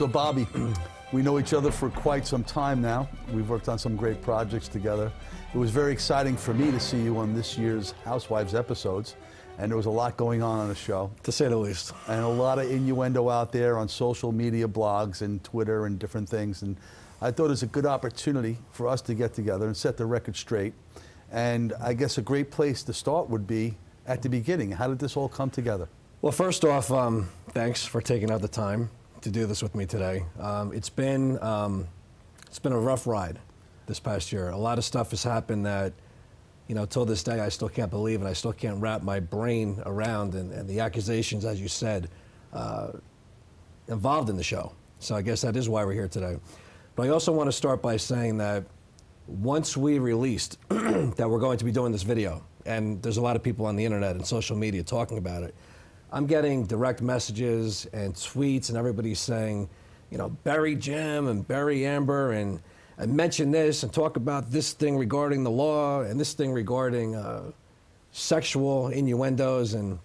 So Bobby, we know each other for quite some time now. We've worked on some great projects together. It was very exciting for me to see you on this year's Housewives episodes, and there was a lot going on the show. To say the least. And a lot of innuendo out there on social media blogs and Twitter and different things. And I thought it was a good opportunity for us to get together and set the record straight. And I guess a great place to start would be at the beginning. How did this all come together? Well, first off, thanks for taking out the time to do this with me today. It's been a rough ride this past year. A lot of stuff has happened that, you know, till this day I still can't believe, and I still can't wrap my brain around, and the accusations, as you said, involved in the show. So I guess that is why we're here today. But I also want to start by saying that once we released that we're going to be doing this video, and there's a lot of people on the internet and social media talking about it, I'm getting direct messages and tweets, and everybody's saying, you know, bury Jim and bury Amber, and mention this and talk about this thing regarding the law and this thing regarding sexual innuendos, and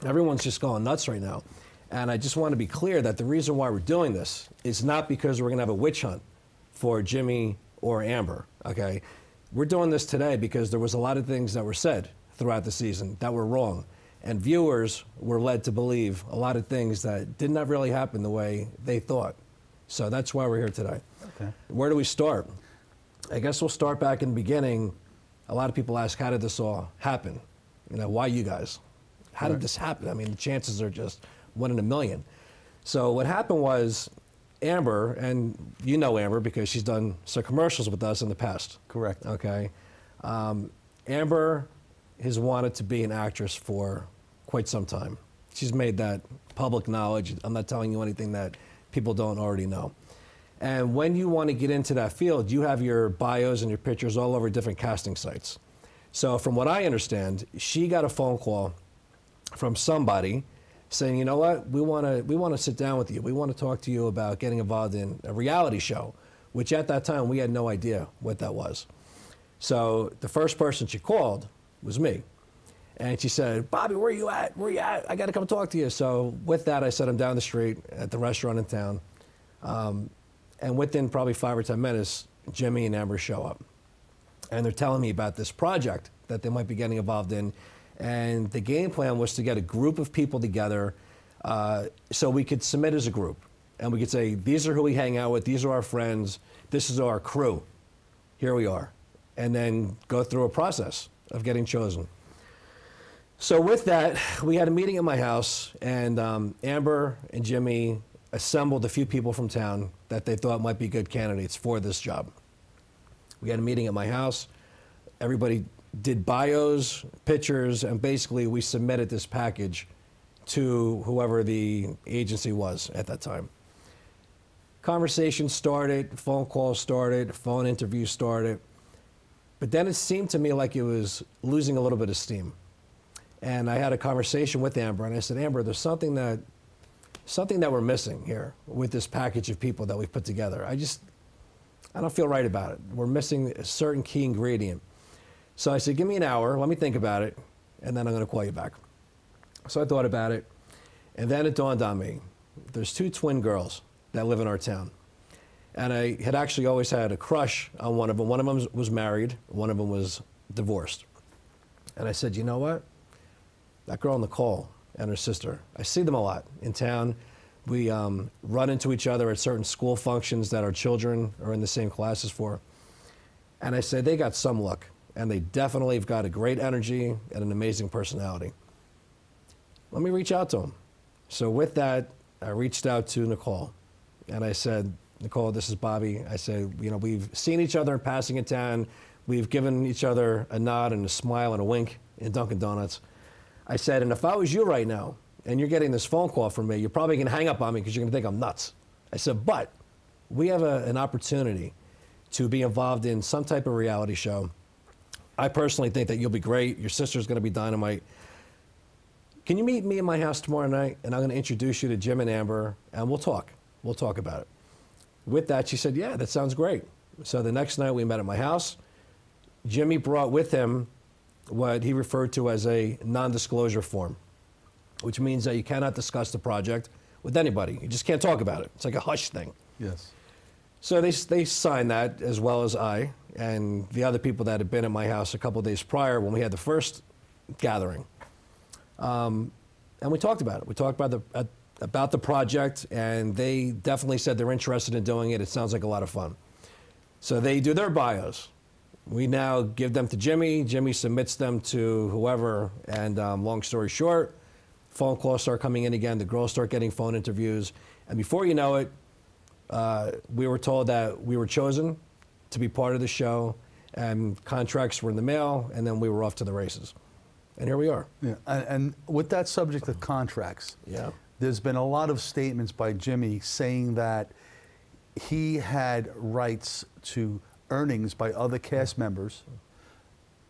everyone's just going nuts right now. And I just want to be clear that the reason why we're doing this is not because we're going to have a witch hunt for Jimmy or Amber, okay? We're doing this today because there was a lot of things that were said throughout the season that were wrong. And viewers were led to believe a lot of things that did not really happen the way they thought. So that's why we're here today. Okay. Where do we start? I guess we'll start back in the beginning. A lot of people ask, how did this all happen? You know, why you guys? How did this happen? I mean, the chances are just 1 in a million. So what happened was Amber, and you know Amber because she's done some commercials with us in the past. Correct. Okay. Amber has wanted to be an actress for quite some time. She's made that public knowledge. I'm not telling you anything that people don't already know. And when you want to get into that field, you have your bios and your pictures all over different casting sites. So from what I understand, she got a phone call from somebody saying, you know what, we want to sit down with you. We want to talk to you about getting involved in a reality show, which at that time we had no idea what that was. So the first person she called was me. And she said, Bobby, where are you at? Where are you at? I got to come talk to you. So with that, I set him down the street at the restaurant in town. And within probably 5 or 10 minutes, Jimmy and Amber show up. And they're telling me about this project that they might be getting involved in. And the game plan was to get a group of people together so we could submit as a group. And we could say, these are who we hang out with, these are our friends, this is our crew, here we are. And then go through a process of getting chosen. So with that, we had a meeting at my house, and Amber and Jimmy assembled a few people from town that they thought might be good candidates for this job. We had a meeting at my house. Everybody did bios, pictures, and basically we submitted this package to whoever the agency was at that time. Conversations started, phone calls started, phone interviews started. But then it seemed to me like it was losing a little bit of steam. And I had a conversation with Amber, and I said, Amber, there's something that we're missing here with this package of people that we've put together. I don't feel right about it. We're missing a certain key ingredient. So I said, give me an hour, let me think about it, and then I'm going to call you back. So I thought about it, and then it dawned on me. There's 2 twin girls that live in our town. And I had actually always had a crush on one of them. One of them was married, one of them was divorced. And I said, you know what? That girl Nicole and her sister, I see them a lot in town. We run into each other at certain school functions that our children are in the same classes for. And I said, they got some look, and they definitely have got a great energy and an amazing personality. Let me reach out to them. So with that, I reached out to Nicole, and I said, Nicole, this is Bobby. I said, you know, we've seen each other in passing in town. We've given each other a nod and a smile and a wink in Dunkin' Donuts. I said, and if I was you right now, and you're getting this phone call from me, you're probably going to hang up on me because you're going to think I'm nuts. I said, but we have an opportunity to be involved in some type of reality show. I personally think that you'll be great. Your sister's going to be dynamite. Can you meet me in my house tomorrow night? And I'm going to introduce you to Jim and Amber, and we'll talk. We'll talk about it. With that, she said, yeah, that sounds great. So the next night we met at my house. Jimmy brought with him what he referred to as a non-disclosure form, which means that you cannot discuss the project with anybody. You just can't talk about it. It's like a hush thing. Yes. So they signed that, as well as I and the other people that had been at my house a couple of days prior when we had the first gathering. And we talked about it. We talked about the project, and they definitely said they're interested in doing it. It sounds like a lot of fun. So they do their bios. We now give them to Jimmy. Jimmy submits them to whoever, and long story short, phone calls start coming in again. The girls start getting phone interviews, and before you know it, we were told that we were chosen to be part of the show, and contracts were in the mail, and then we were off to the races. And here we are. Yeah. And with that subject of contracts, yeah, there's been a lot of statements by Jimmy saying that he had rights to earnings by other cast members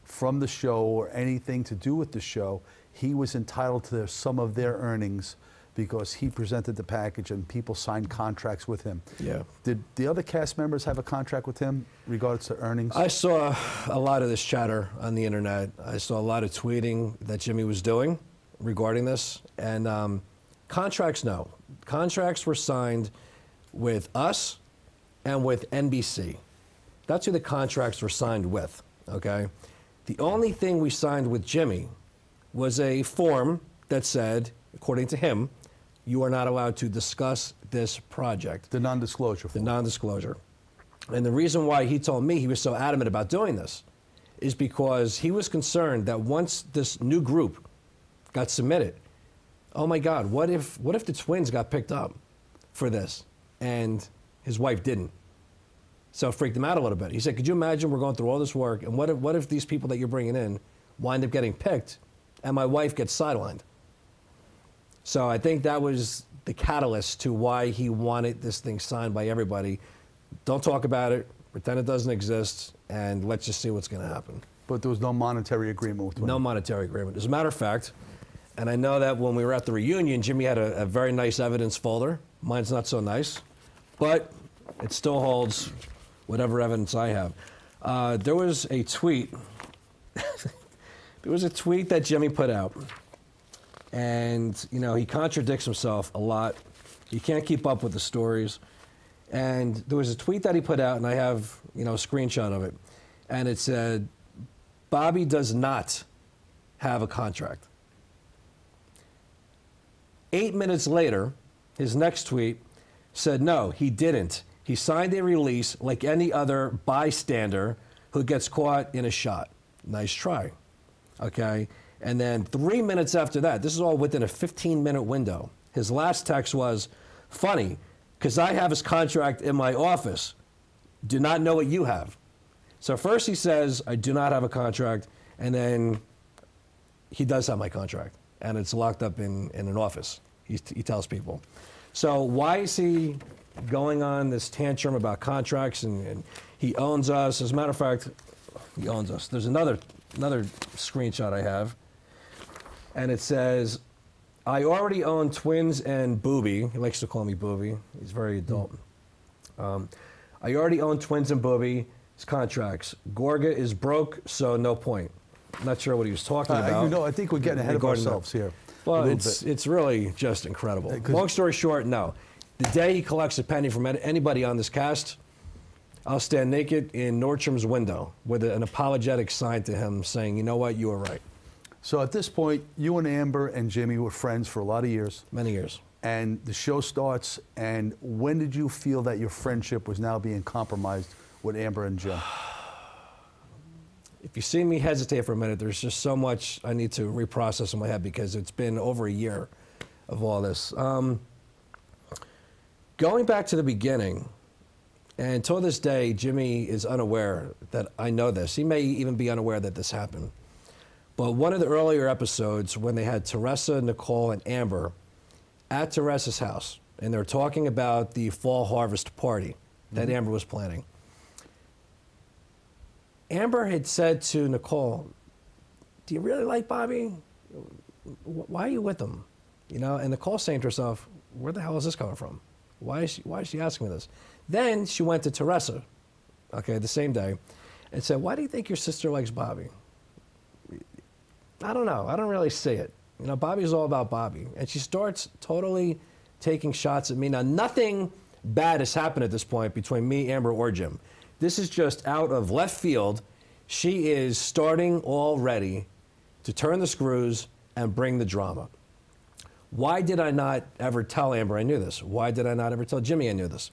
from the show or anything to do with the show. He was entitled to some of their earnings because he presented the package and people signed contracts with him. Yeah. Did the other cast members have a contract with him regards to earnings? I saw a lot of this chatter on the internet. I saw a lot of tweeting that Jimmy was doing regarding this. And contracts, no. Contracts were signed with us and with NBC. That's who the contracts were signed with, okay? The only thing we signed with Jimmy was a form that said, according to him, you are not allowed to discuss this project. The non-disclosure form. The non-disclosure. And the reason why he told me he was so adamant about doing this is because he was concerned that once this new group got submitted, oh my God, what if the twins got picked up for this and his wife didn't? So it freaked him out a little bit. He said, could you imagine we're going through all this work, and what if these people that you're bringing in wind up getting picked and my wife gets sidelined? So I think that was the catalyst to why he wanted this thing signed by everybody. Don't talk about it, pretend it doesn't exist, and let's just see what's going to happen. But there was no monetary agreement with him? No monetary agreement. As a matter of fact, and I know that when we were at the reunion, Jimmy had a very nice evidence folder. Mine's not so nice, but it still holds whatever evidence I have. There was a tweet. There was a tweet that Jimmy put out. And, you know, he contradicts himself a lot. He can't keep up with the stories. And there was a tweet that he put out, and I have, you know, a screenshot of it. And it said, Bobby does not have a contract. 8 minutes later, his next tweet said, no, he didn't. He signed a release like any other bystander who gets caught in a shot. Nice try, okay? And then 3 minutes after that, this is all within a 15-minute window, his last text was, funny, because I have his contract in my office. Do not know what you have. So first he says, I do not have a contract, and then he does have my contract, and it's locked up in an office, he tells people. So why is he going on this tantrum about contracts, and he owns us? As a matter of fact, he owns us. There's another screenshot I have. And it says, I already own Twins and Booby. He likes to call me Booby. He's very adult. I already own Twins and Booby. His contracts. Gorga is broke, so no point. I'm not sure what he was talking about. You know, I think we're getting ahead of ourselves here. Well, it's really just incredible. Long story short, no. The day he collects a penny from anybody on this cast, I'll stand naked in Nordstrom's window with an apologetic sign to him saying, you know what, you were right. So at this point, you and Amber and Jimmy were friends for a lot of years. Many years. And the show starts, and when did you feel that your friendship was now being compromised with Amber and Jim? If you see me hesitate for a minute, there's just so much I need to reprocess in my head because it's been over a year of all this. Going back to the beginning, and till this day, Jimmy is unaware that I know this. He may even be unaware that this happened. But one of the earlier episodes when they had Teresa, Nicole, and Amber at Teresa's house, and they're talking about the fall harvest party that Amber was planning. Amber had said to Nicole, do you really like Bobby? Why are you with him? You know, and Nicole's saying to herself, where the hell is this coming from? Why is she asking me this? Then she went to Teresa, okay, the same day, and said, why do you think your sister likes Bobby? I don't know. I don't really see it. You know, Bobby's all about Bobby. And she starts totally taking shots at me. Now, nothing bad has happened at this point between me, Amber, or Jim. This is just out of left field. She is starting already to turn the screws and bring the drama. Why did I not ever tell Amber I knew this? Why did I not ever tell Jimmy I knew this?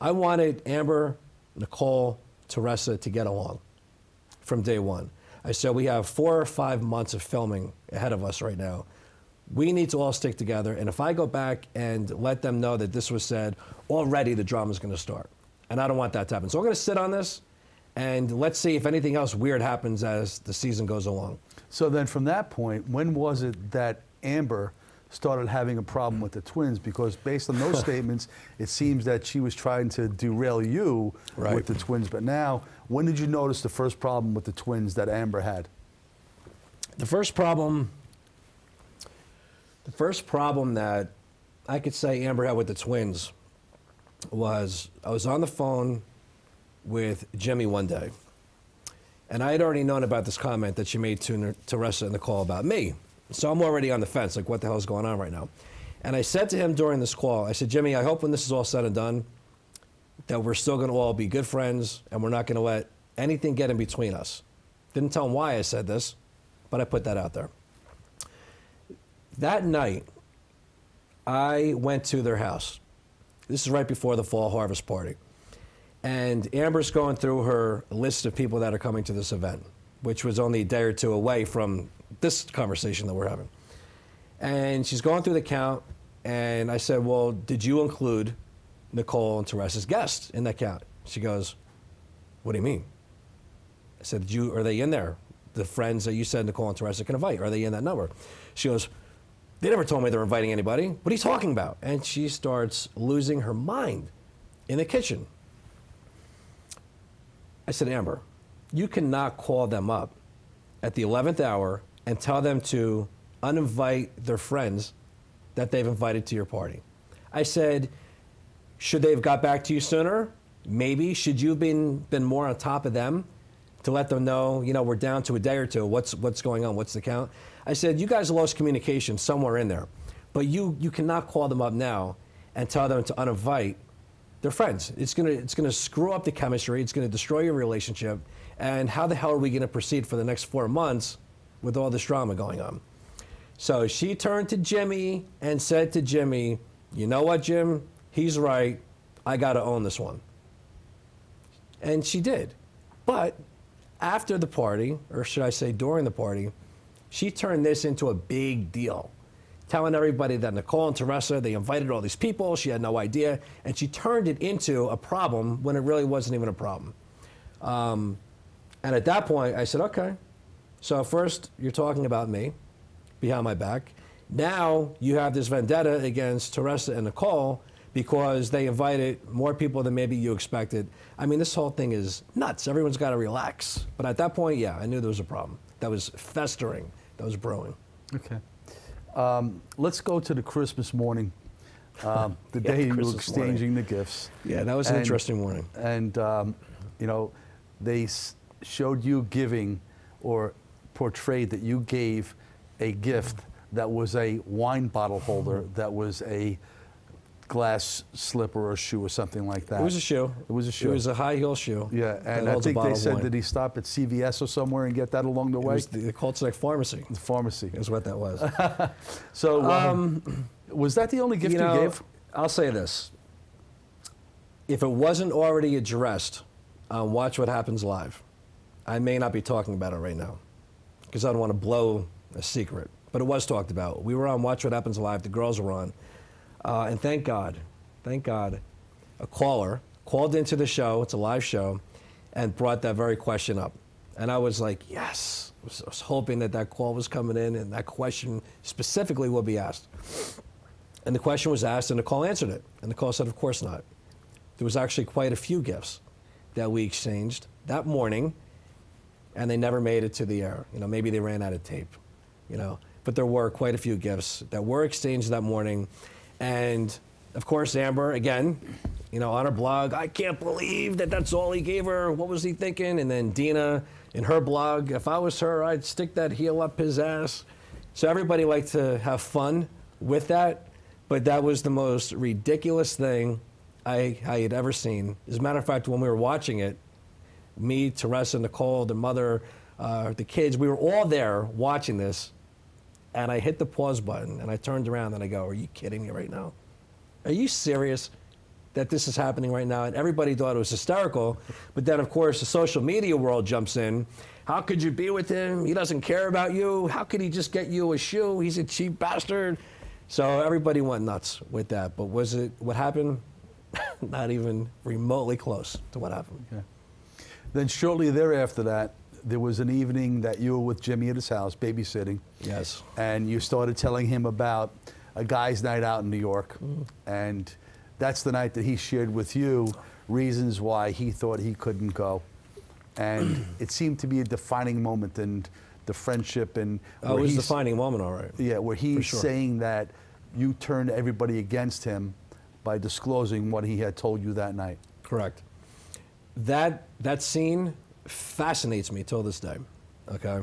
I wanted Amber, Nicole, Teresa to get along from day one. I said, we have 4 or 5 months of filming ahead of us right now. We need to all stick together, and if I go back and let them know that this was said, already the drama's gonna start. And I don't want that to happen. So I'm gonna sit on this, and let's see if anything else weird happens as the season goes along. So then from that point, when was it that Amber started having a problem with the twins? Because based on those statements, it seems that she was trying to derail you with the twins. But now, when did you notice the first problem with the twins that Amber had? The first problem that I could say Amber had with the twins was I was on the phone with Jimmy one day, and I had already known about this comment that she made to Teresa and Nicole about me. So I'm already on the fence, like what the hell is going on right now? And I said to him during this call, I said, Jimmy, I hope when this is all said and done that we're still going to all be good friends and we're not going to let anything get in between us. Didn't tell him why I said this, but I put that out there. That night, I went to their house. This is right before the fall harvest party. And Amber's going through her list of people that are coming to this event, which was only a day or two away from this conversation that we're having. And she's going through the count, and I said, well, did you include Nicole and Teresa's guests in that count? She goes, what do you mean? I said, are they in there? The friends that you said Nicole and Teresa can invite, are they in that number? She goes, they never told me they're inviting anybody. What are you talking about? And she starts losing her mind in the kitchen. I said, Amber, you cannot call them up at the 11th hour and tell them to uninvite their friends that they've invited to your party. I said, should they have got back to you sooner? Maybe. Should you have been more on top of them to let them know, you know, we're down to a day or two. What's going on? What's the count? I said, you guys lost communication somewhere in there, but you cannot call them up now and tell them to uninvite their friends. It's gonna screw up the chemistry. It's gonna destroy your relationship. And how the hell are we gonna proceed for the next 4 months with all this drama going on? So she turned to Jimmy and said to Jimmy, you know what, Jim? He's right. I got to own this one. And she did. But after the party, or should I say during the party, she turned this into a big deal, telling everybody that Nicole and Teresa, they invited all these people. She had no idea. And she turned it into a problem when it really wasn't even a problem. And at that point, I said, okay. So first, you're talking about me behind my back. Now you have this vendetta against Teresa and Nicole because they invited more people than maybe you expected. I mean, this whole thing is nuts. Everyone's got to relax. But at that point, yeah, I knew there was a problem. That was festering. That was brewing. Okay. Let's go to the Christmas morning, the day you were exchanging the gifts. Yeah, that was an interesting morning. And, you know, they showed you giving or portrayed that you gave a gift that was a wine bottle holder, that was a glass slipper or shoe or something like that. It was a shoe. It was a shoe. It was a high heel shoe. Yeah, and I think they said, did he stop at CVS or somewhere and get that along the way? They called it like pharmacy. The pharmacy. Is what that was. So, was that the only gift you gave? I'll say this. If it wasn't already addressed on Watch What Happens Live, I may not be talking about it right now because I don't want to blow a secret. But it was talked about. We were on Watch What Happens Live. The girls were on. And thank God, a caller called into the show, it's a live show, and brought that very question up. And I was like, yes. I was hoping that that call was coming in and that question specifically would be asked. And the question was asked and Nicole answered it. And Nicole said, of course not. There was actually quite a few gifts that we exchanged that morning, and they never made it to the air. You know, maybe they ran out of tape, you know. But there were quite a few gifts that were exchanged that morning. And, of course, Amber, again, you know, on her blog, I can't believe that that's all he gave her. What was he thinking? And then Dina, in her blog, if I was her, I'd stick that heel up his ass. So everybody liked to have fun with that. But that was the most ridiculous thing I had ever seen. As a matter of fact, when we were watching it, me, Teresa, Nicole, the mother, the kids, we were all there watching this, and I hit the pause button, and I turned around and I go, are you kidding me right now? Are you serious that this is happening right now? And everybody thought it was hysterical, but then of course the social media world jumps in. How could you be with him? He doesn't care about you. How could he just get you a shoe? He's a cheap bastard. So everybody went nuts with that. But was it what happened? Not even remotely close to what happened. Okay. Then shortly thereafter that, there was an evening that you were with Jimmy at his house, babysitting. Yes. And you started telling him about a guy's night out in New York. And that's the night that he shared with you reasons why he thought he couldn't go. And it seemed to be a defining moment in the friendship. And it was a defining moment, all right. Yeah, where he's saying that you turned everybody against him by disclosing what he had told you that night. Correct. That scene fascinates me till this day, okay?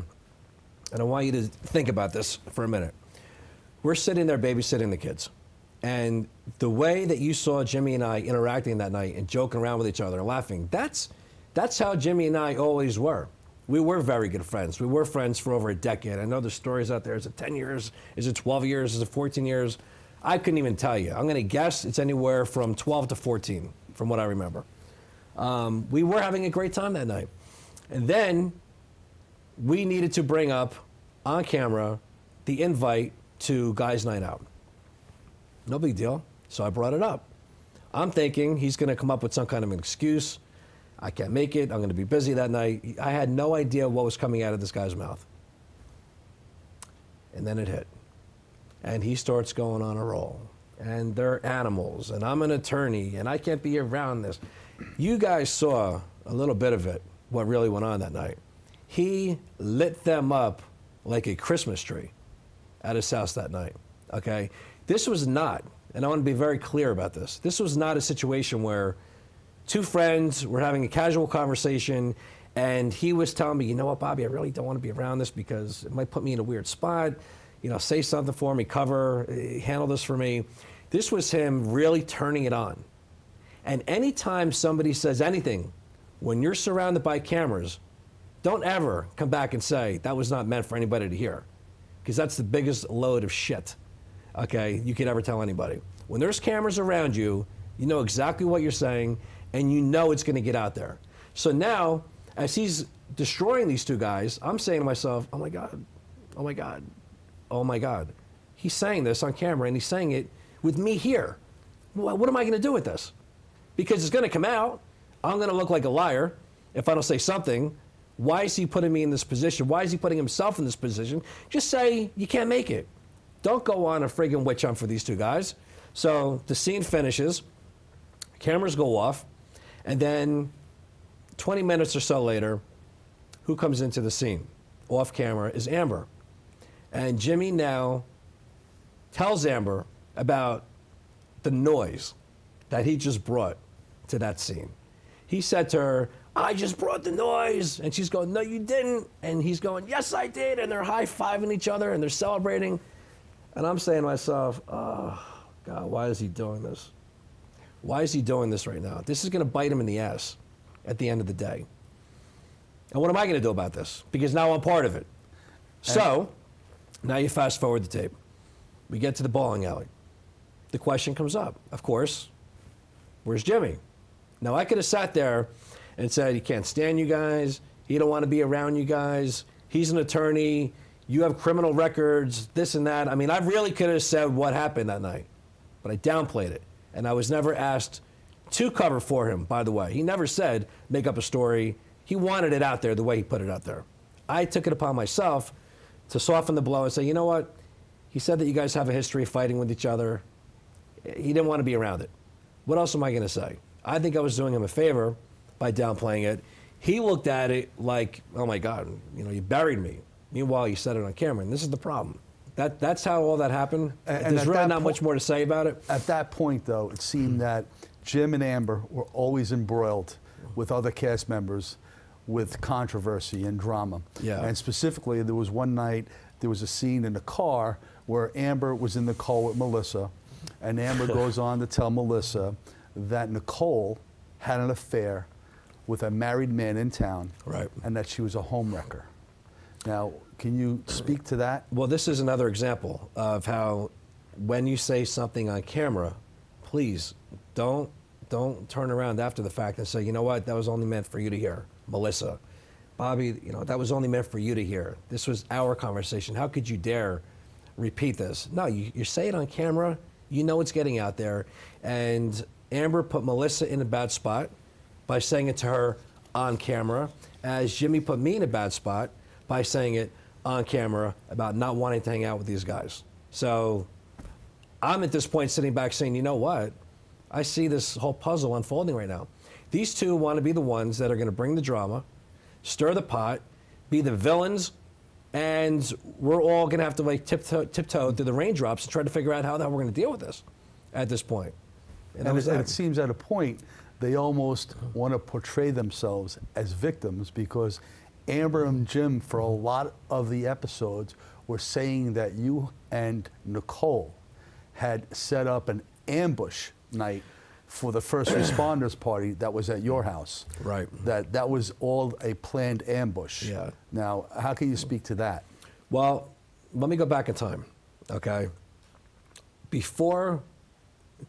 And I want you to think about this for a minute. We're sitting there babysitting the kids. And the way that you saw Jimmy and I interacting that night and joking around with each other and laughing, that's how Jimmy and I always were. We were very good friends. We were friends for over a decade. I know there's stories out there. Is it 10 years? Is it 12 years? Is it 14 years? I couldn't even tell you. I'm going to guess it's anywhere from 12 to 14, from what I remember. We were having a great time that night. And then we needed to bring up on camera the invite to Guys Night Out. No big deal. So I brought it up. I'm thinking he's going to come up with some kind of an excuse. I can't make it. I'm going to be busy that night. I had no idea what was coming out of this guy's mouth. And then it hit. And he starts going on a roll. And they're animals. And I'm an attorney. And I can't be around this. You guys saw a little bit of it, what really went on that night. He lit them up like a Christmas tree at his house that night, okay? This was not, and I want to be very clear about this, this was not a situation where two friends were having a casual conversation and he was telling me, you know what, Bobby, I really don't want to be around this because it might put me in a weird spot. You know, say something for me, handle this for me. This was him really turning it on. And anytime somebody says anything, when you're surrounded by cameras, don't ever come back and say, that was not meant for anybody to hear. Because that's the biggest load of shit, okay, you could ever tell anybody. When there's cameras around you, you know exactly what you're saying, and you know it's going to get out there. So now, as he's destroying these two guys, I'm saying to myself, oh my God, oh my God, oh my God. He's saying this on camera, and he's saying it with me here. What am I going to do with this? Because it's going to come out. I'm going to look like a liar if I don't say something. Why is he putting me in this position? Why is he putting himself in this position? Just say you can't make it. Don't go on a friggin' witch hunt for these two guys. So the scene finishes, cameras go off, and then 20 minutes or so later, who comes into the scene? Off camera is Amber. And Jimmy now tells Amber about the noise that he just brought to that scene. He said to her, I just brought the noise. And she's going, no, you didn't. And he's going, yes, I did. And they're high-fiving each other and they're celebrating. And I'm saying to myself, oh, God, why is he doing this? Why is he doing this right now? This is going to bite him in the ass at the end of the day. And what am I going to do about this? Because now I'm part of it. So now you fast forward the tape. We get to the bowling alley. The question comes up, of course, where's Jimmy? Now, I could have sat there and said, he can't stand you guys. He don't want to be around you guys. He's an attorney. You have criminal records, this and that. I mean, I really could have said what happened that night, but I downplayed it. And I was never asked to cover for him, by the way. He never said, make up a story. He wanted it out there the way he put it out there. I took it upon myself to soften the blow and say, you know what? He said that you guys have a history of fighting with each other. He didn't want to be around it. What else am I going to say? I think I was doing him a favor by downplaying it. He looked at it like, oh my God, you know, you buried me. Meanwhile, you said it on camera, and this is the problem. That's how all that happened. And there's really not much more to say about it. At that point, though, it seemed that Jim and Amber were always embroiled with other cast members with controversy and drama. Yeah. And specifically, there was one night, there was a scene in the car where Amber was in the car with Melissa, And Amber goes on to tell Melissa that Nicole had an affair with a married man in town, right, and that she was a homewrecker. Now, can you speak to that? Well, this is another example of how when you say something on camera, please don't turn around after the fact and say, you know what, that was only meant for you to hear. Melissa, Bobby, you know, that was only meant for you to hear. This was our conversation. How could you dare repeat this? No, you say it on camera, you know it's getting out there. And Amber put Melissa in a bad spot by saying it to her on camera, as Jimmy put me in a bad spot by saying it on camera about not wanting to hang out with these guys. So I'm at this point sitting back saying, you know what? I see this whole puzzle unfolding right now. These two want to be the ones that are going to bring the drama, stir the pot, be the villains, and we're all going to have to like tiptoe through the raindrops and try to figure out how the hell we're going to deal with this at this point. And it seems at a point they almost want to portray themselves as victims, because Amber and Jim, for a lot of the episodes, were saying that you and Nicole had set up an ambush night for the first responders party that was at your house. Right. That was all a planned ambush. Yeah. Now, how can you speak to that? Well, let me go back in time, okay? Before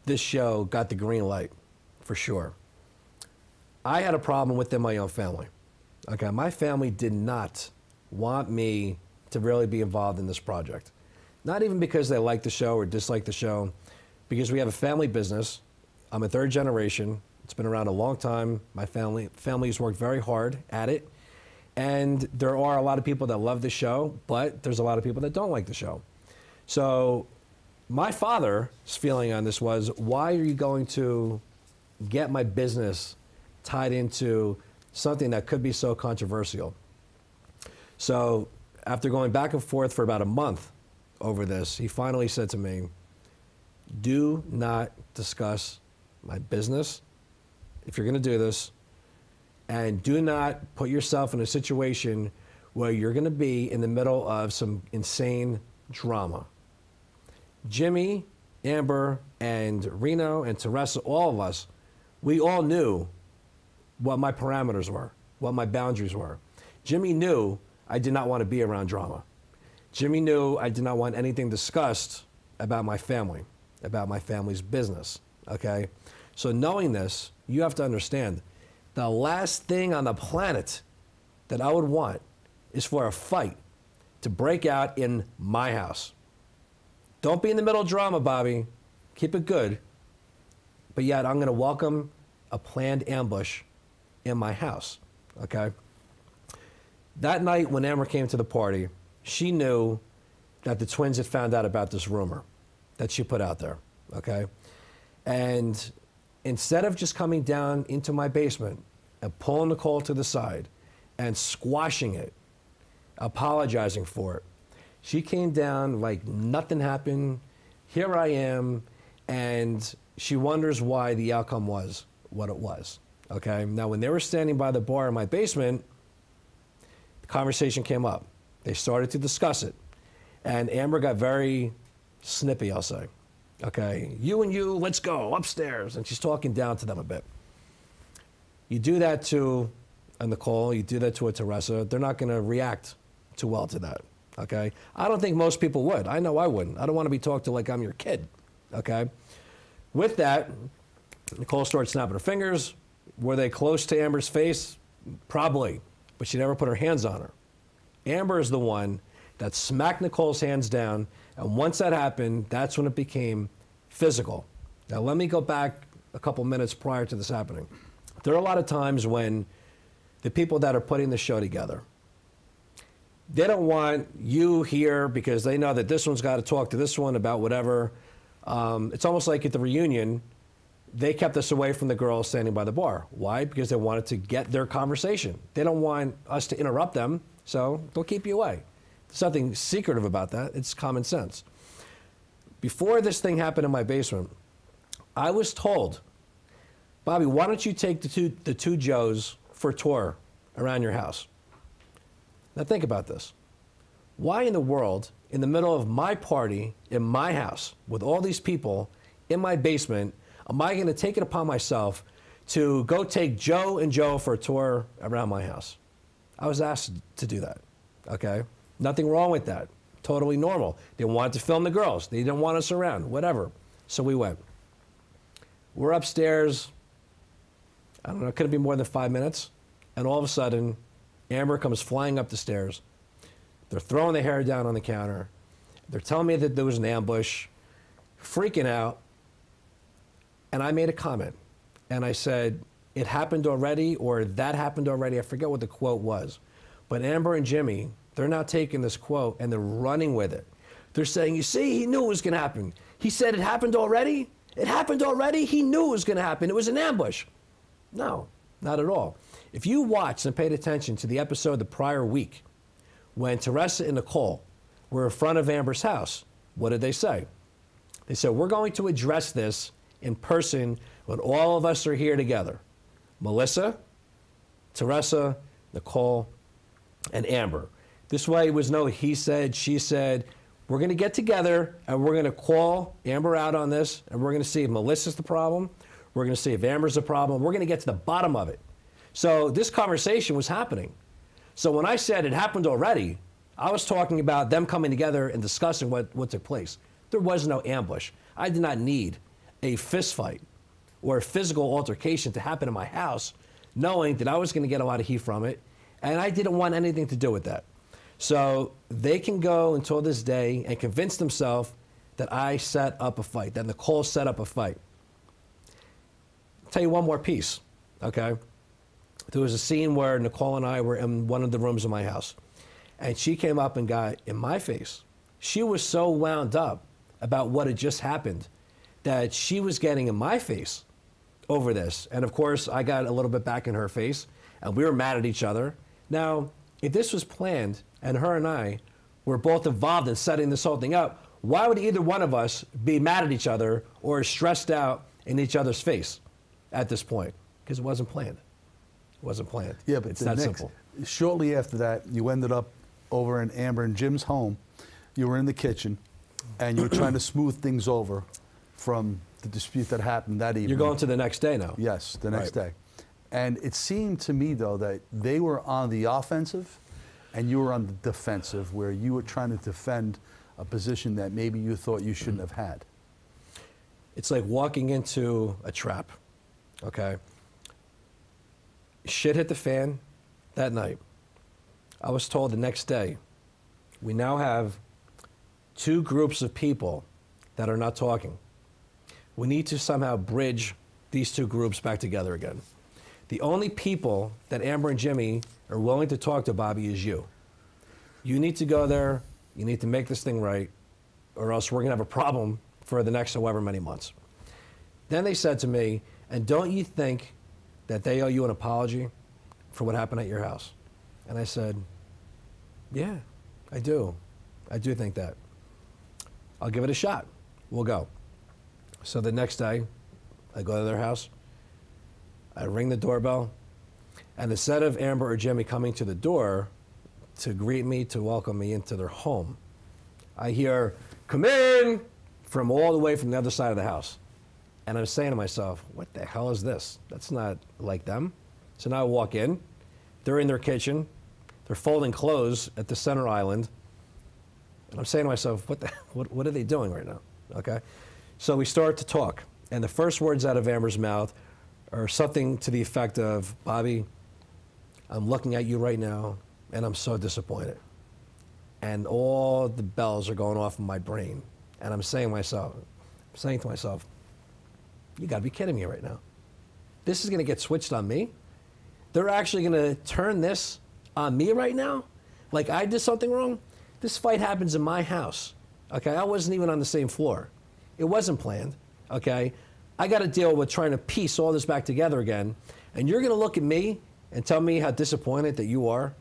this show got the green light, for sure, I had a problem within my own family. Okay, my family did not want me to really be involved in this project. Not even because they like the show or dislike the show, because we have a family business. I'm a third generation. It's been around a long time. My family's worked very hard at it. And there are a lot of people that love the show, but there's a lot of people that don't like the show. So my father's feeling on this was, why are you going to get my business tied into something that could be so controversial? So after going back and forth for about a month over this, he finally said to me, do not discuss my business if you're going to do this, and do not put yourself in a situation where you're going to be in the middle of some insane drama. Jimmy, Amber, and Reno, and Teresa, all of us, we all knew what my parameters were, what my boundaries were. Jimmy knew I did not want to be around drama. Jimmy knew I did not want anything discussed about my family, about my family's business, okay? So knowing this, you have to understand, the last thing on the planet that I would want is for a fight to break out in my house. Don't be in the middle of drama, Bobby. Keep it good. But yet I'm going to welcome a planned ambush in my house, okay? That night when Amber came to the party, she knew that the twins had found out about this rumor that she put out there, okay? And instead of just coming down into my basement and pulling Nicole to the side and squashing it, apologizing for it, she came down like nothing happened. Here I am, and she wonders why the outcome was what it was, okay? Now, when they were standing by the bar in my basement, the conversation came up. They started to discuss it, and Amber got very snippy, I'll say. Okay, you and you, let's go upstairs. And she's talking down to them a bit. You do that to a Nicole, you do that to a Teresa, they're not going to react too well to that, okay? I don't think most people would. I know I wouldn't. I don't want to be talked to like I'm your kid, okay? With that, Nicole started snapping her fingers. Were they close to Amber's face? Probably, but she never put her hands on her. Amber is the one that smacked Nicole's hands down, and once that happened, that's when it became physical. Now, let me go back a couple minutes prior to this happening. There are a lot of times when the people that are putting the show together, they don't want you here because they know that this one's got to talk to this one about whatever. It's almost like at the reunion, they kept us away from the girls standing by the bar. Why? Because they wanted to get their conversation. They don't want us to interrupt them, so they'll keep you away. There's nothing secretive about that. It's common sense. Before this thing happened in my basement, I was told, Bobby, why don't you take the two Joes for a tour around your house? Now think about this. Why in the world, in the middle of my party in my house with all these people, in my basement am I going to take it upon myself to go take Joe and Joe for a tour around my house? I was asked to do that, okay? Nothing wrong with that. Totally normal. They wanted to film the girls. They didn't want us around, whatever. So we went. We're upstairs, I don't know, it couldn't be more than 5 minutes. And all of a sudden, Amber comes flying up the stairs. They're throwing their hair down on the counter. They're telling me that there was an ambush, freaking out. And I made a comment. And I said, it happened already, or that happened already. I forget what the quote was. But Amber and Jimmy, they're now taking this quote and they're running with it. They're saying, you see, he knew it was going to happen. He said it happened already. It happened already. He knew it was going to happen. It was an ambush. No, not at all. If you watched and paid attention to the episode the prior week, when Teresa and Nicole were in front of Amber's house, what did they say? They said, we're going to address this in person when all of us are here together. Melissa, Teresa, Nicole, and Amber. This way it was no he said, she said. We're going to get together and we're going to call Amber out on this, and we're going to see if Melissa's the problem. We're going to see if Amber's the problem. We're going to get to the bottom of it. So this conversation was happening. So when I said it happened already, I was talking about them coming together and discussing what took place. There was no ambush. I did not need a fist fight or a physical altercation to happen in my house, knowing that I was going to get a lot of heat from it, and I didn't want anything to do with that. So they can go until this day and convince themselves that I set up a fight, that Nicole set up a fight. I'll tell you one more piece, okay? There was a scene where Nicole and I were in one of the rooms of my house, and she came up and got in my face. She was so wound up about what had just happened that she was getting in my face over this. And of course, I got a little bit back in her face, and we were mad at each other. Now, if this was planned, and her and I were both involved in setting this whole thing up, why would either one of us be mad at each other or stressed out in each other's face at this point? Because it wasn't planned. It wasn't planned. Yeah, but it's that simple. Shortly after that, you ended up over in Amber and Jim's home. You were in the kitchen, and you were trying to smooth things over from the dispute that happened that evening. You're going to the next day now. Yes, the next day. And it seemed to me, though, that they were on the offensive and you were on the defensive, where you were trying to defend a position that maybe you thought you shouldn't have had. It's like walking into a trap, okay? Shit hit the fan that night. I was told the next day, we now have two groups of people that are not talking. We need to somehow bridge these two groups back together again. The only people that Amber and Jimmy are willing to talk to, Bobby, is you. You need to go there, you need to make this thing right, or else we're gonna have a problem for the next however many months. Then they said to me, and don't you think that they owe you an apology for what happened at your house? And I said, yeah, I do. I do think that. I'll give it a shot. We'll go. So the next day, I go to their house, I ring the doorbell, and instead of Amber or Jimmy coming to the door to greet me, to welcome me into their home, I hear, come in, from all the way from the other side of the house. And I'm saying to myself, what the hell is this? That's not like them. So now I walk in, they're in their kitchen, they're folding clothes at the center island, and I'm saying to myself, what are they doing right now? Okay? So we start to talk, and the first words out of Amber's mouth are something to the effect of, Bobby, I'm looking at you right now, and I'm so disappointed. And all the bells are going off in my brain. And I'm saying to myself, you gotta be kidding me right now. This is gonna get switched on me? They're actually gonna turn this on me right now? Like I did something wrong? This fight happens in my house, okay? I wasn't even on the same floor. It wasn't planned, okay? I gotta deal with trying to piece all this back together again, and you're gonna look at me and tell me how disappointed that you are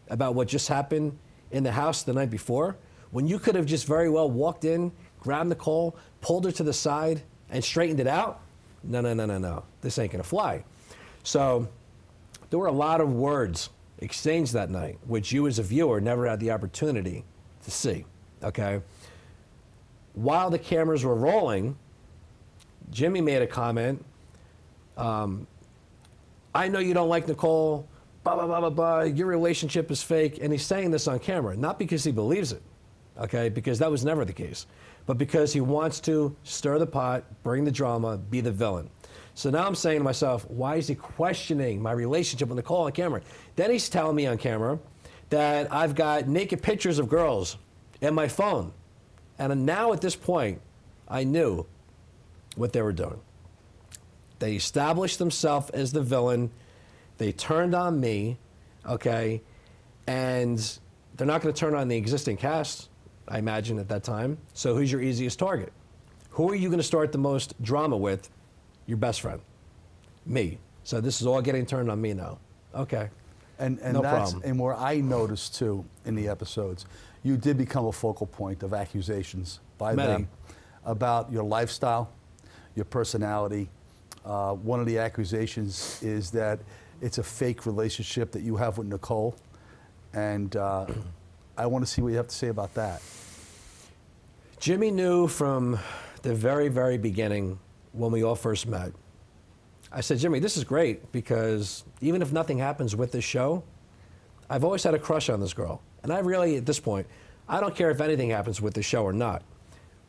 about what just happened in the house the night before, when you could have just very well walked in, grabbed Nicole, pulled her to the side, and straightened it out? No. This ain't gonna fly. So there were a lot of words exchanged that night, which you as a viewer never had the opportunity to see, okay? While the cameras were rolling, Jimmy made a comment. I know you don't like Nicole, blah, blah, blah, blah, blah. Your relationship is fake. And he's saying this on camera, not because he believes it, okay, because that was never the case, but because he wants to stir the pot, bring the drama, be the villain. So now I'm saying to myself, why is he questioning my relationship with Nicole on camera? Then he's telling me on camera that I've got naked pictures of girls in my phone. And now at this point, I knew what they were doing. They established themselves as the villain. They turned on me, okay? And they're not going to turn on the existing cast, I imagine, at that time. So who's your easiest target? Who are you going to start the most drama with? Your best friend. Me. So this is all getting turned on me now. Okay. And no that's problem. and where I noticed too in the episodes, you did become a focal point of accusations by them about your lifestyle, your personality. One of the accusations is that it's a fake relationship that you have with Nicole, and I want to see what you have to say about that. Jimmy knew from the very, very beginning when we all first met. I said, Jimmy, this is great because even if nothing happens with this show, I've always had a crush on this girl. And I really, at this point, I don't care if anything happens with the show or not.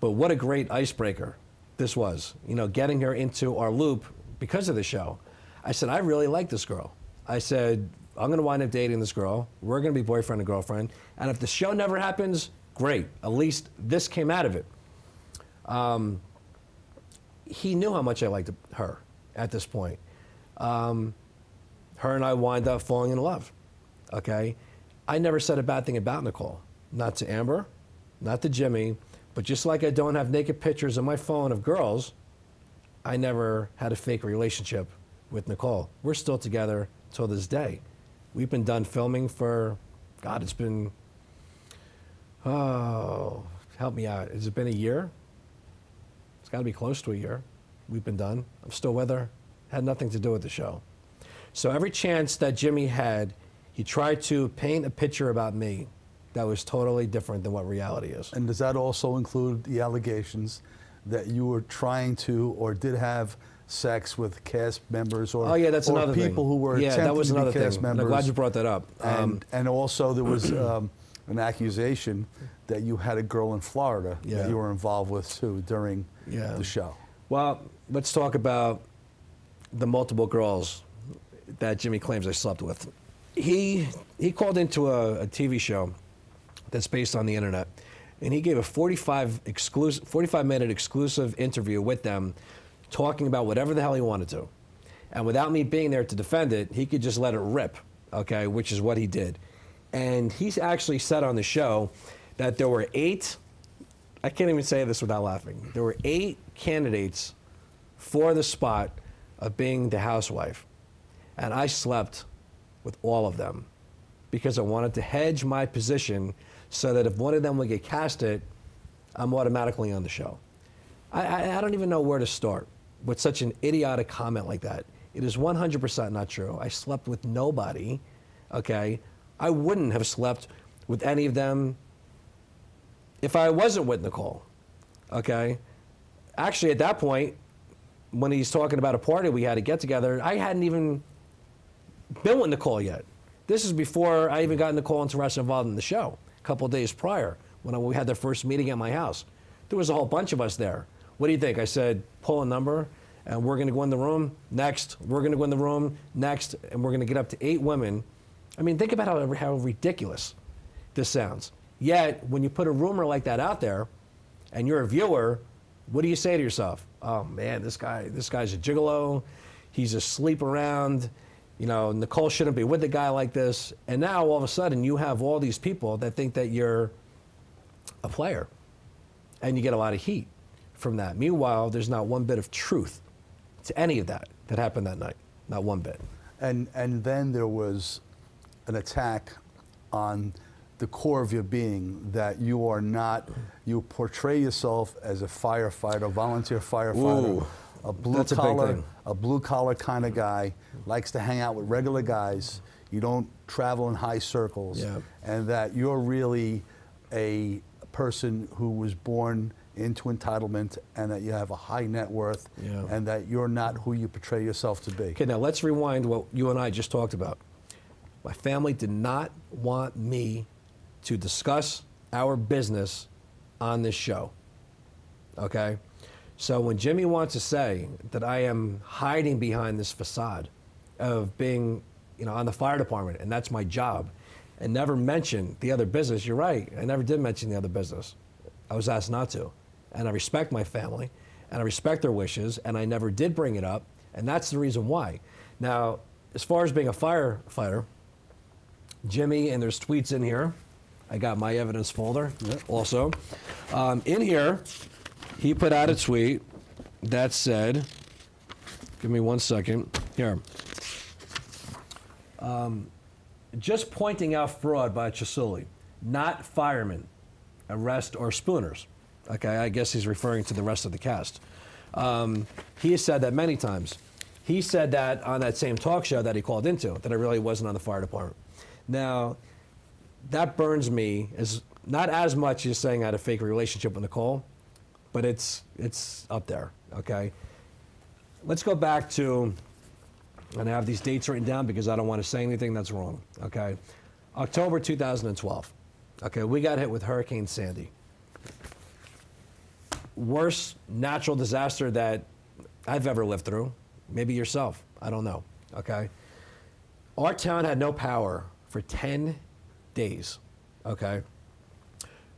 But what a great icebreaker this was, you know, getting her into our loop because of the show. I said, I really like this girl. I said, I'm going to wind up dating this girl. We're going to be boyfriend and girlfriend. And if the show never happens, great. At least this came out of it. He knew how much I liked her at this point. Her and I wind up falling in love, okay? I never said a bad thing about Nicole. Not to Amber, not to Jimmy, but just like I don't have naked pictures on my phone of girls, I never had a fake relationship with Nicole. We're still together till this day. We've been done filming for, God, it's been, oh, help me out. Has it been a year? It's got to be close to a year. We've been done. I'm still with her. Had nothing to do with the show. So every chance that Jimmy had, he tried to paint a picture about me that was totally different than what reality is. And does that also include the allegations that you were trying to or did have sex with cast members or, oh, yeah, that's another people thing. who were yeah, that was attempting another to be cast thing. members? I'm glad you brought that up. And also there was an accusation that you had a girl in Florida that you were involved with too during the show. Well, let's talk about the multiple girls that Jimmy claims I slept with. He called into a TV show that's based on the internet, and he gave a 45-minute exclusive interview with them talking about whatever the hell he wanted to. And without me being there to defend it, he could just let it rip, okay, which is what he did. And he actually said on the show that there were 8, I can't even say this without laughing, there were 8 candidates for the spot of being the housewife. And I slept with all of them because I wanted to hedge my position so that if one of them would get casted, I'm automatically on the show. I don't even know where to start with such an idiotic comment like that. It is 100% not true. I slept with nobody, okay? I wouldn't have slept with any of them if I wasn't with Nicole, okay? Actually, at that point, when he's talking about a party we had to get together, I hadn't even been with Nicole yet. This is before I even got Nicole and Teresa involved in the show, a couple of days prior, when we had their first meeting at my house. There was a whole bunch of us there. What do you think? I said, pull a number, and we're going to go in the room. Next, we're going to go in the room. Next, and we're going to get up to 8 women. I mean, think about how ridiculous this sounds. Yet, when you put a rumor like that out there, and you're a viewer, what do you say to yourself? Oh man, this guy's a gigolo. He's a sleep around. You know, Nicole shouldn't be with a guy like this. And now all of a sudden you have all these people that think that you're a player, and you get a lot of heat from that. Meanwhile, there's not one bit of truth to any of that happened that night. Not one bit. And then there was an attack on the core of your being, that you are not, you portray yourself as a firefighter, a volunteer firefighter, Ooh, a blue collar kind of guy, likes to hang out with regular guys. You don't travel in high circles, and that you're really a person who was born into entitlement and that you have a high net worth and that you're not who you portray yourself to be. Okay, now let's rewind what you and I just talked about. My family did not want me to discuss our business on this show, okay? So when Jimmy wants to say that I am hiding behind this facade of being, on the fire department, and that's my job, and never mention the other business, you're right, I never did mention the other business. I was asked not to. And I respect my family, and I respect their wishes, and I never did bring it up, and that's the reason why. Now, as far as being a firefighter, Jimmy, and there's tweets in here. I got my evidence folder also. In here, he put out a tweet that said, give me 1 second, here. Just pointing out fraud by Ciasulli, not firemen, arrest or spooners. Okay, I guess he's referring to the rest of the cast. He has said that many times. He said that on that same talk show that he called into, that I really wasn't on the fire department. Now, that burns me, as not as much as saying I had a fake relationship with Nicole, but it's up there, okay? Let's go back to, and I have these dates written down because I don't want to say anything that's wrong, okay? October 2012, okay, we got hit with Hurricane Sandy. Worst natural disaster that I've ever lived through. Maybe yourself, I don't know, okay? Our town had no power for 10 days, okay?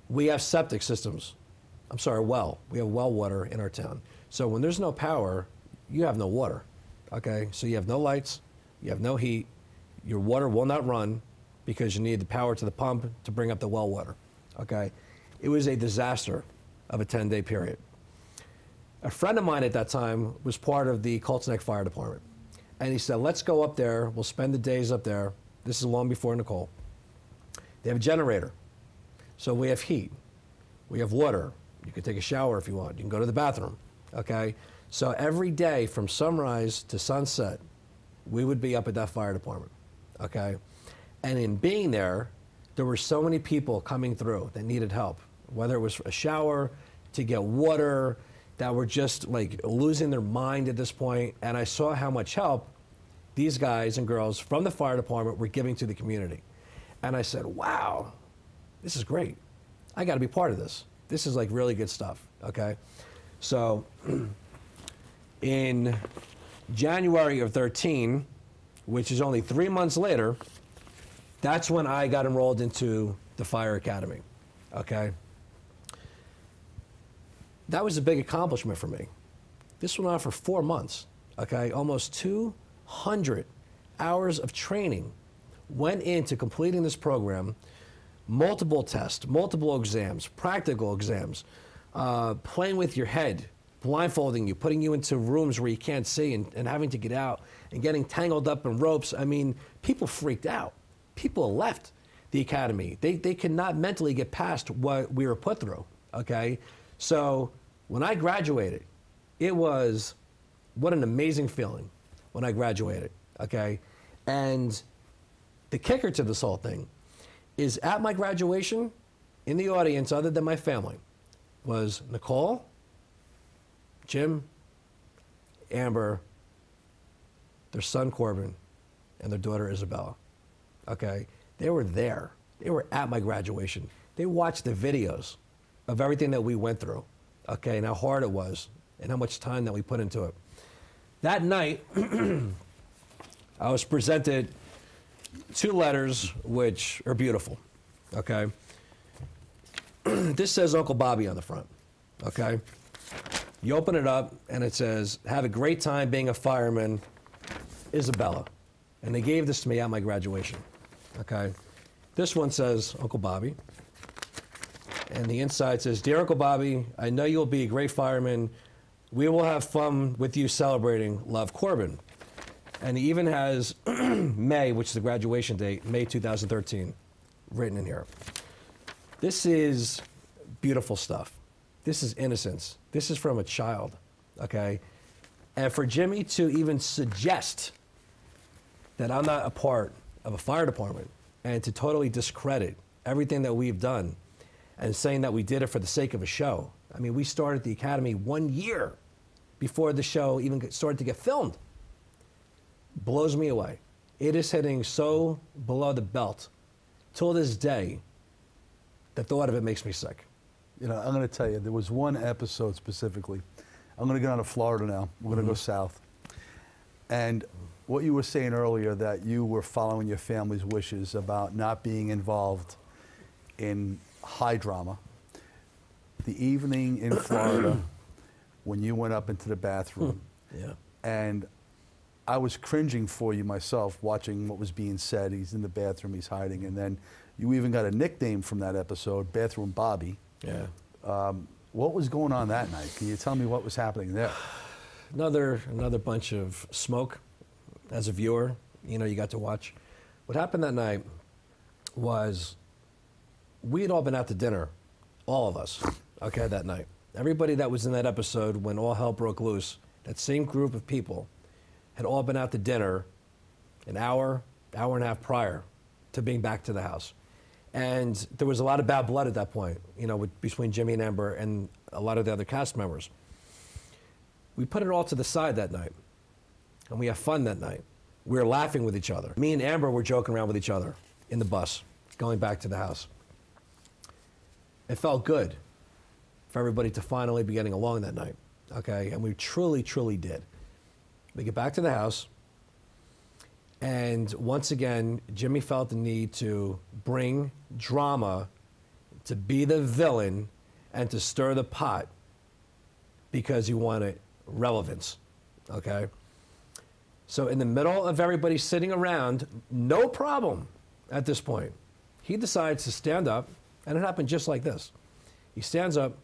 We have septic systems. I'm sorry, we have well water in our town. So when there's no power, you have no water, okay? So you have no lights, you have no heat, your water will not run because you need the power to the pump to bring up the well water, okay? It was a disaster of a 10-day period. A friend of mine at that time was part of the Colts Neck Fire Department. And he said, let's go up there, we'll spend the days up there. This is long before Nicole. They have a generator. So we have heat, we have water. You can take a shower if you want. You can go to the bathroom, okay? So every day from sunrise to sunset, we would be up at that fire department, okay? And in being there, there were so many people coming through that needed help, whether it was a shower, to get water, that were just like losing their mind at this point. And I saw how much help these guys and girls from the fire department were giving to the community. And I said, wow, this is great. I got to be part of this. This is like really good stuff, okay? So in January of 13, which is only 3 months later, that's when I got enrolled into the Fire Academy, okay? That was a big accomplishment for me. This went on for 4 months, okay? Almost 200 hours of training went into completing this program, multiple tests, multiple exams, practical exams, playing with your head, blindfolding you, putting you into rooms where you can't see and having to get out and getting tangled up in ropes. I mean, people freaked out. People left the academy. They could not mentally get past what we were put through, okay? So when I graduated, it was, what an amazing feeling when I graduated, okay? And the kicker to this whole thing is at my graduation, in the audience, other than my family, was Nicole, Jim, Amber, their son Corbin, and their daughter Isabella, okay? They were there. They were at my graduation. They watched the videos of everything that we went through, okay, and how hard it was and how much time that we put into it. That night, I was presented 2 letters which are beautiful, okay? This says Uncle Bobby on the front, okay? You open it up and it says, have a great time being a fireman, Isabella. And they gave this to me at my graduation, okay? This one says Uncle Bobby. And the inside says, Dear Uncle Bobby, I know you'll be a great fireman. We will have fun with you celebrating. Love, Corbin. And he even has May, which is the graduation date, May 2013, written in here. This is beautiful stuff. This is innocence. This is from a child, okay? And for Jimmy to even suggest that I'm not a part of a fire department and to totally discredit everything that we've done and saying that we did it for the sake of a show. I mean, we started the Academy 1 year before the show even started to get filmed. Blows me away. It is hitting so below the belt. Till this day, the thought of it makes me sick. You know, I'm going to tell you, there was one episode specifically. I'm going to get on to Florida now. We're going to go south. And what you were saying earlier, that you were following your family's wishes about not being involved in high drama. The evening in Florida when you went up into the bathroom. Yeah. And I was cringing for you myself, watching what was being said. He's in the bathroom, he's hiding. And then you even got a nickname from that episode, Bathroom Bobby. Yeah. What was going on that night? Can you tell me what was happening there? Another bunch of smoke. As a viewer, you know, you got to watch. What happened that night was we had all been out to dinner, all of us, okay, that night. Everybody that was in that episode when all hell broke loose, that same group of people had all been out to dinner an hour and a half prior to being back to the house. And there was a lot of bad blood at that point, you know, between Jimmy and Amber and a lot of the other cast members. We put it all to the side that night, and we had fun that night. We were laughing with each other. Me and Amber were joking around with each other in the bus, going back to the house. It felt good for everybody to finally be getting along that night, okay? And we truly, truly did. We get back to the house, and once again, Jimmy felt the need to bring drama, to be the villain, and to stir the pot because he wanted relevance, okay? So in the middle of everybody sitting around, no problem at this point, he decides to stand up, and it happened just like this. He stands up,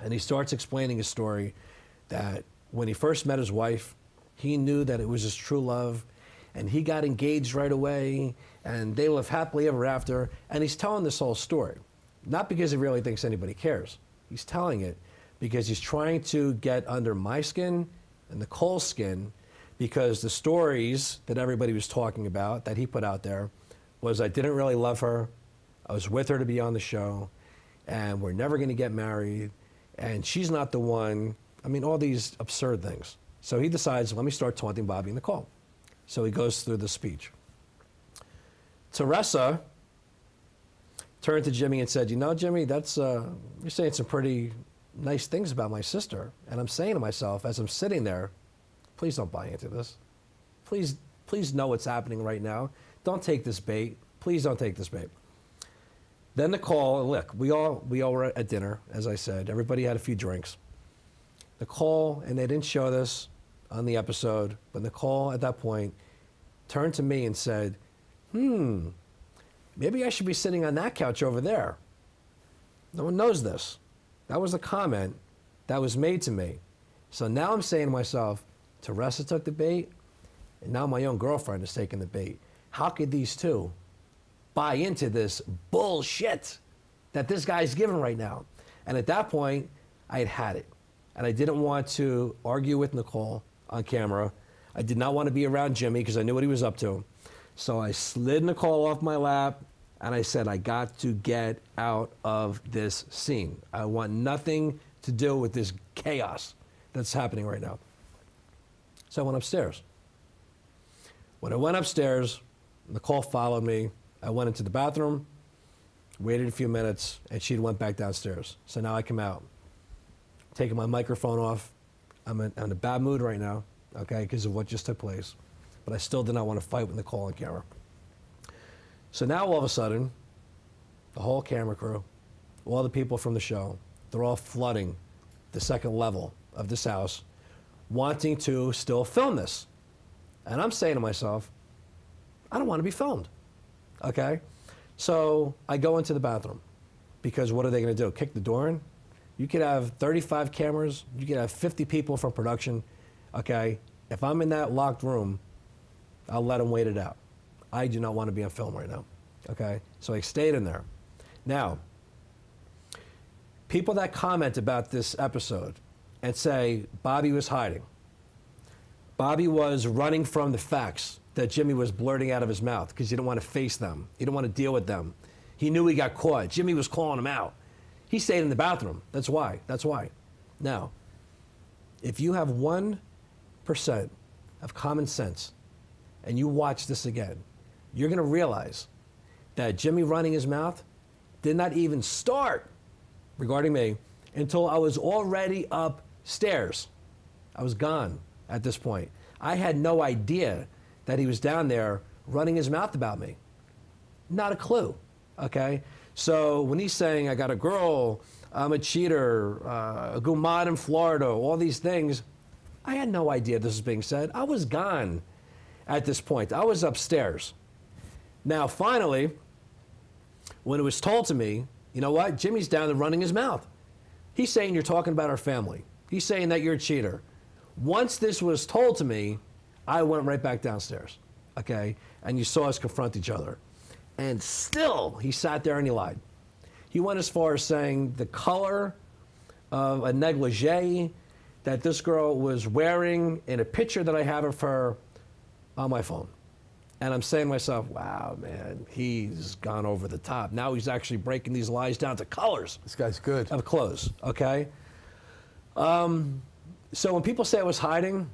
and he starts explaining his story that when he first met his wife, he knew that it was his true love, and he got engaged right away, and they lived happily ever after, and he's telling this whole story. Not because he really thinks anybody cares. He's telling it because he's trying to get under my skin and Nicole's skin, because the stories that everybody was talking about, that he put out there, was I didn't really love her, I was with her to be on the show, and we're never going to get married, and she's not the one. I mean, all these absurd things. So he decides, let me start taunting Bobby and Nicole. So he goes through the speech. Teresa turned to Jimmy and said, you know, Jimmy, that's you're saying some pretty nice things about my sister. And I'm saying to myself, as I'm sitting there, please don't buy into this. Please know what's happening right now. Don't take this bait. Please don't take this bait. Then Nicole, look, we all were at dinner, as I said. Everybody had a few drinks. Nicole, and they didn't show this on the episode, but Nicole at that point turned to me and said, maybe I should be sitting on that couch over there. No one knows this. That was the comment that was made to me. So now I'm saying to myself, Teresa took the bait, and now my own girlfriend is taking the bait. How could these two buy into this bullshit that this guy's giving right now? And at that point, I had had it. And I didn't want to argue with Nicole on camera. I did not want to be around Jimmy because I knew what he was up to. So I slid Nicole off my lap, and I said, I got to get out of this scene. I want nothing to do with this chaos that's happening right now. So I went upstairs. When I went upstairs, Nicole followed me. I went into the bathroom, waited a few minutes, and she went back downstairs. So now I come out, taking my microphone off. I'm in a bad mood right now, okay, because of what just took place. But I still did not want to fight with Nicole on camera. So now all of a sudden, the whole camera crew, all the people from the show, they're all flooding the second level of this house, wanting to still film this. And I'm saying to myself, I don't want to be filmed, okay? So I go into the bathroom, because what are they going to do, kick the door in? You could have 35 cameras, you could have 50 people from production, okay? If I'm in that locked room, I'll let them wait it out. I do not want to be on film right now, okay? So I stayed in there. Now, people that comment about this episode and say Bobby was hiding, Bobby was running from the facts that Jimmy was blurting out of his mouth because he didn't want to face them. He didn't want to deal with them. He knew he got caught. Jimmy was calling him out. He stayed in the bathroom. That's why. That's why. Now, if you have 1% of common sense and you watch this again, you're going to realize that Jimmy running his mouth did not even start regarding me until I was already upstairs. I was gone at this point. I had no idea that he was down there running his mouth about me. Not a clue, okay? So when he's saying, I got a girl, I'm a cheater, a gumad in Florida, all these things, I had no idea this was being said. I was gone at this point. I was upstairs. Now, finally, when it was told to me, you know what, Jimmy's down there running his mouth. He's saying you're talking about our family. He's saying that you're a cheater. Once this was told to me, I went right back downstairs, okay? And you saw us confront each other. And still, he sat there and he lied. He went as far as saying the color of a negligee that this girl was wearing in a picture that I have of her on my phone. And I'm saying to myself, wow, man, he's gone over the top. Now he's actually breaking these lies down to colors. This guy's good. Of clothes, okay? So when people say I was hiding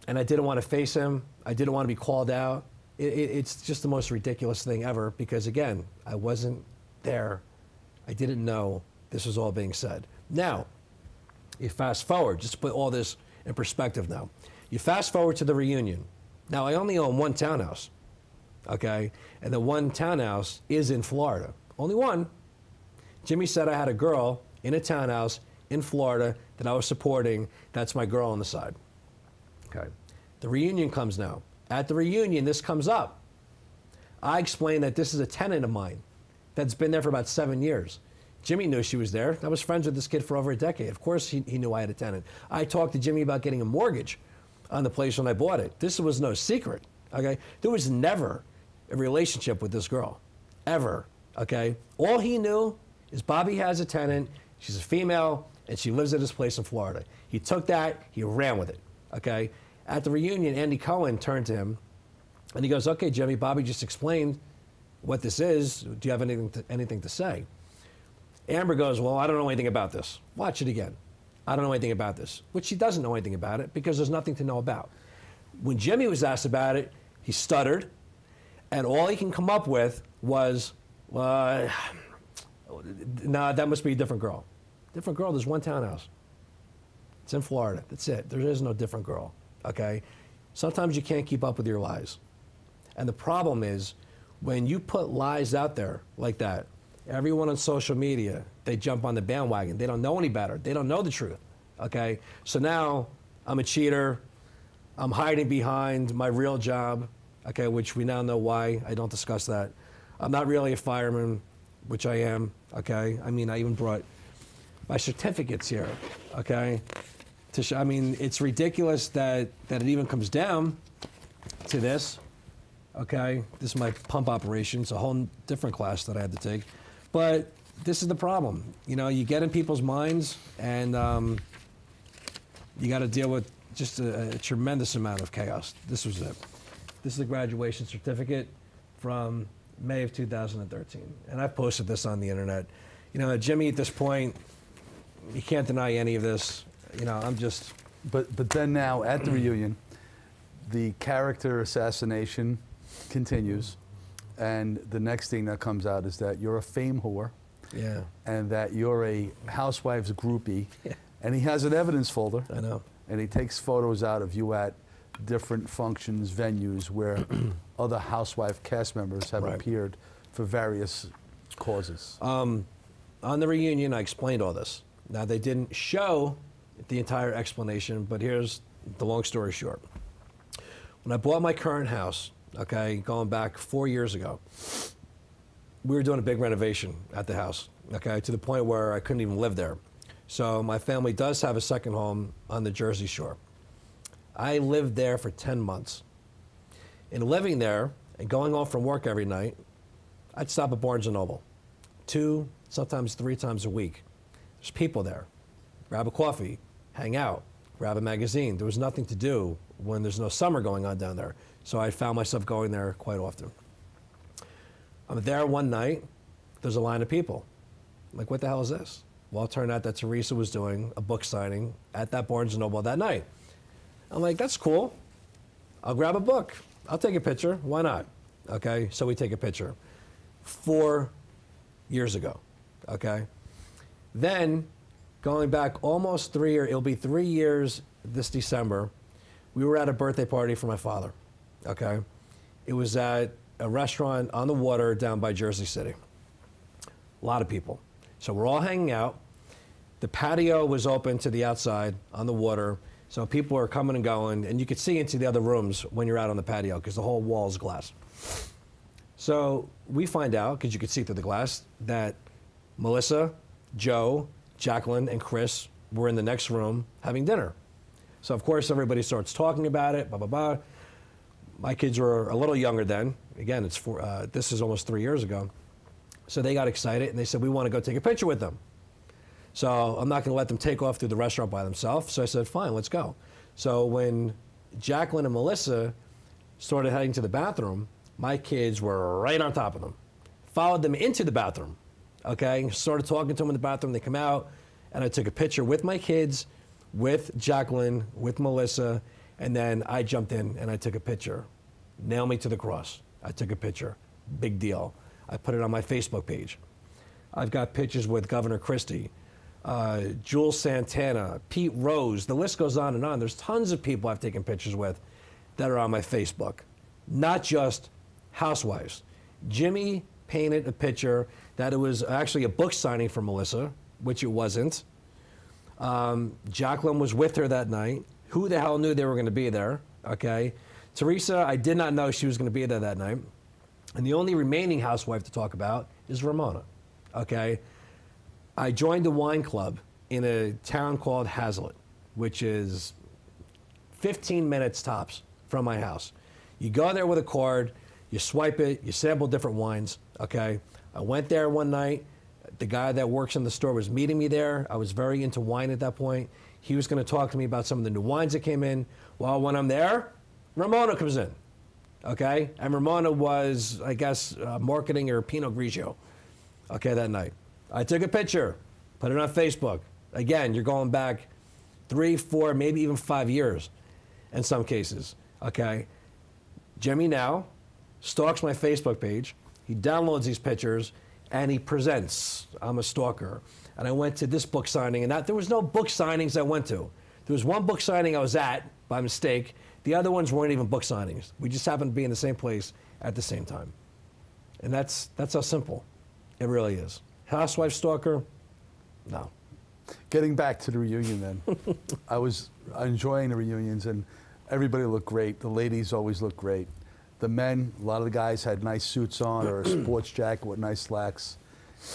and I didn't want to face him, I didn't want to be called out, it's just the most ridiculous thing ever because, again, I wasn't there. I didn't know this was all being said. Now, you fast forward, just to put all this in perspective now. You fast forward to the reunion. Now, I only own one townhouse, okay? And the one townhouse is in Florida. Only one. Jimmy said I had a girl in a townhouse in Florida that I was supporting. That's my girl on the side. Okay. The reunion comes now. At the reunion, this comes up. I explained that this is a tenant of mine that's been there for about 7 years. Jimmy knew she was there. I was friends with this kid for over a decade. Of course, he knew I had a tenant. I talked to Jimmy about getting a mortgage on the place when I bought it. This was no secret, okay? There was never a relationship with this girl, ever, okay? All he knew is Bobby has a tenant, she's a female, and she lives at his place in Florida. He took that, he ran with it, okay? At the reunion, Andy Cohen turned to him, and he goes, okay, Jimmy, Bobby just explained what this is. Do you have anything to say? Amber goes, well, I don't know anything about this. Watch it again. I don't know anything about this, which she doesn't know anything about it because there's nothing to know about. When Jimmy was asked about it, he stuttered, and all he can come up with was, nah, that must be a different girl. Different girl, there's one townhouse. It's in Florida, that's it. There is no different girl, okay? Sometimes you can't keep up with your lies. And the problem is, when you put lies out there like that, everyone on social media, they jump on the bandwagon. They don't know any better. They don't know the truth, okay? So now I'm a cheater. I'm hiding behind my real job, okay, which we now know why. I don't discuss that. I'm not really a fireman, which I am, okay? I mean, I even brought my certificates here, okay? I mean, it's ridiculous that it even comes down to this, okay? This is my pump operation. It's a whole different class that I had to take. But this is the problem. You know, you get in people's minds, and you got to deal with just a tremendous amount of chaos. This was it. This is the graduation certificate from May of 2013. And I've posted this on the internet. You know, Jimmy, at this point, you can't deny any of this. You know, I'm just... But then now, at the reunion, the character assassination continues. And the next thing that comes out is that you're a fame whore. Yeah. And that you're a housewife's groupie. Yeah. And he has an evidence folder. I know. And he takes photos out of you at different functions, venues, where other housewife cast members have appeared for various causes. On the reunion, I explained all this. Now, they didn't show the entire explanation, but here's the long story short. When I bought my current house, okay, going back 4 years ago, we were doing a big renovation at the house, okay, to the point where I couldn't even live there. So my family does have a second home on the Jersey Shore. I lived there for 10 months. In living there and going home from work every night, I'd stop at Barnes & Noble 2, sometimes 3 times a week. There's people there. Grab a coffee, hang out, grab a magazine. There was nothing to do when there's no summer going on down there. So I found myself going there quite often. I'm there one night, there's a line of people. I'm like, what the hell is this? Well, it turned out that Teresa was doing a book signing at that Barnes & Noble that night. I'm like, that's cool. I'll grab a book. I'll take a picture. Why not? Okay, so we take a picture. 4 years ago, okay? Then, going back almost 3 years, it'll be 3 years this December, we were at a birthday party for my father, okay? It was at a restaurant on the water down by Jersey City. A lot of people. So we're all hanging out. The patio was open to the outside on the water, so people are coming and going, and you could see into the other rooms when you're out on the patio because the whole wall is glass. So we find out, because you could see through the glass, that Melissa, Joe, Jacqueline, and Chris were in the next room having dinner. So of course everybody starts talking about it, blah, blah, blah. My kids were a little younger then. Again, this is almost 3 years ago. So they got excited and they said, we want to go take a picture with them. So I'm not going to let them take off through the restaurant by themselves. So I said, fine, let's go. So when Jacqueline and Melissa started heading to the bathroom, my kids were right on top of them. Followed them into the bathroom, okay? Started talking to them in the bathroom. They come out, and I took a picture with my kids, with Jacqueline, with Melissa, and then I jumped in and I took a picture. Nail me to the cross. I took a picture. Big deal. I put it on my Facebook page. I've got pictures with Governor Christie, Jules Santana, Pete Rose. The list goes on and on. There's tons of people I've taken pictures with that are on my Facebook, not just housewives. Jimmy painted a picture that it was actually a book signing for Melissa, which it wasn't. Jacqueline was with her that night. Who the hell knew they were going to be there? Okay. Teresa, I did not know she was going to be there that night. And the only remaining housewife to talk about is Ramona. Okay. I joined a wine club in a town called Hazlitt, which is 15 minutes tops from my house. You go there with a card, you swipe it, you sample different wines. Okay. I went there one night. The guy that works in the store was meeting me there. I was very into wine at that point. He was going to talk to me about some of the new wines that came in. Well, when I'm there, Ramona comes in, okay? And Ramona was, I guess, marketing her Pinot Grigio, okay, that night. I took a picture, put it on Facebook. Again, you're going back 3, 4, maybe even 5 years in some cases, okay? Jimmy now stalks my Facebook page. He downloads these pictures, and he presents, I'm a stalker. And I went to this book signing, and there was no book signings I went to. There was one book signing I was at by mistake. The other ones weren't even book signings. We just happened to be in the same place at the same time. And that's how simple it really is. Housewife stalker? No. Getting back to the reunion then. I was enjoying the reunions, and everybody looked great. The ladies always looked great. The men, a lot of the guys had nice suits on or a sports jacket with nice slacks.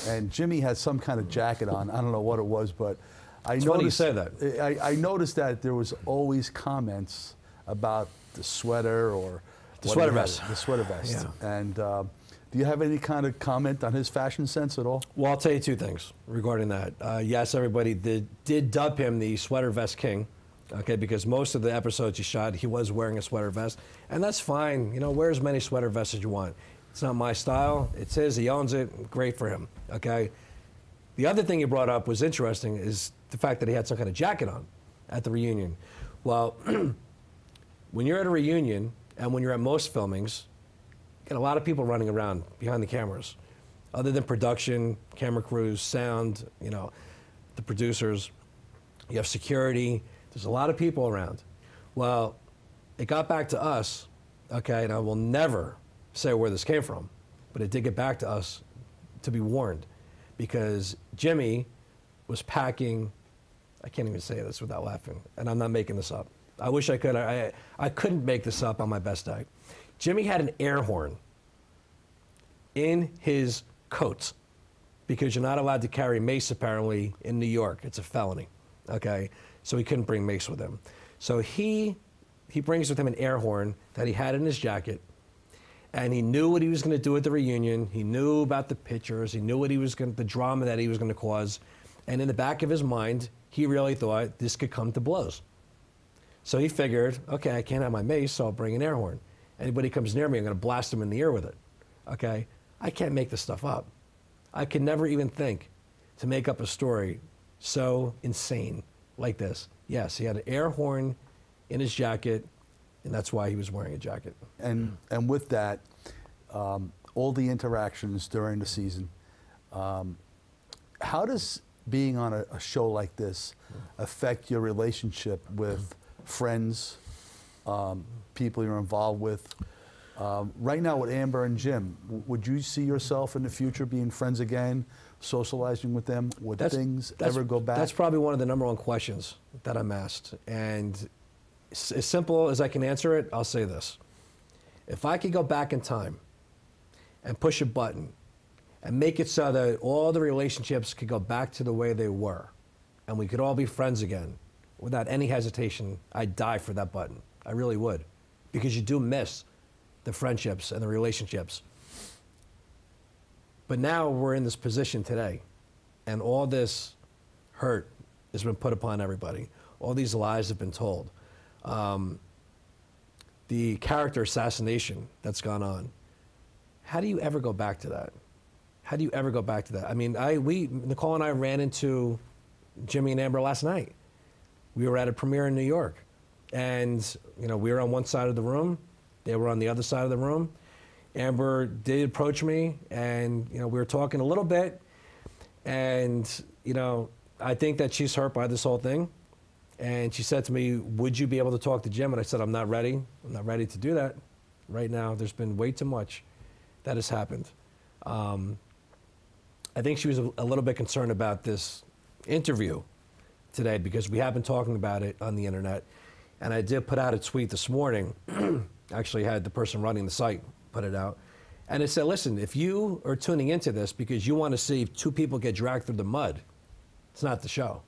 And Jimmy had some kind of jacket on. I don't know what it was, but I noticed. Funny you say that. I noticed that there was always comments about the sweater or the sweater vest. The sweater vest. Yeah. And do you have any kind of comment on his fashion sense at all? Well, I'll tell you two things regarding that. Yes, everybody did dub him the sweater vest king. Okay, because most of the episodes he shot, he was wearing a sweater vest, and that's fine. You know, wear as many sweater vests as you want. It's not my style. It's his. He owns it. Great for him. Okay. The other thing he brought up was interesting is the fact that he had some kind of jacket on at the reunion. Well, when you're at a reunion and when you're at most filmings, you get a lot of people running around behind the cameras, other than production, camera crews, sound, you know, the producers. You have security. There's a lot of people around. Well, it got back to us, okay, and I will never say where this came from, but it did get back to us to be warned because Jimmy was packing, I can't even say this without laughing, and I'm not making this up. I wish I could. I couldn't make this up on my best day. Jimmy had an air horn in his coat because you're not allowed to carry mace apparently in New York. It's a felony, okay? So he couldn't bring mace with him. So he brings with him an air horn that he had in his jacket, and he knew what he was going to do at the reunion. He knew about the pictures. He knew what the drama that he was going to cause. And in the back of his mind, he really thought this could come to blows. So he figured, okay, I can't have my mace, so I'll bring an air horn. Anybody comes near me, I'm going to blast them in the ear with it. Okay? I can't make this stuff up. I could never even think to make up a story so insane like this. Yes, he had an air horn in his jacket, and that's why he was wearing a jacket. And with that, all the interactions during the season, how does being on a show like this affect your relationship with friends, people you're involved with? Right now with Amber and Jim, would you see yourself in the future being friends again, socializing with them? Would things ever go back? That's probably one of the #1 questions that I'm asked. And as simple as I can answer it, I'll say this. If I could go back in time and push a button and make it so that all the relationships could go back to the way they were, and we could all be friends again, without any hesitation, I'd die for that button. I really would. Because you do miss the friendships and the relationships. But now we're in this position today, and all this hurt has been put upon everybody. All these lies have been told. The character assassination that's gone on. How do you ever go back to that? How do you ever go back to that? I mean, Nicole and I ran into Jimmy and Amber last night. We were at a premiere in New York, and we were on one side of the room. They were on the other side of the room. Amber did approach me, and we were talking a little bit, and I think that she's hurt by this whole thing. And she said to me, "Would you be able to talk to Jim?" And I said, "I'm not ready. I'm not ready to do that right now. There's been way too much that has happened." I think she was a little bit concerned about this interview today because we have been talking about it on the internet. And I did put out a tweet this morning. Actually had the person running the site put it out. And it said, listen, if you are tuning into this because you want to see 2 people get dragged through the mud, it's not the show.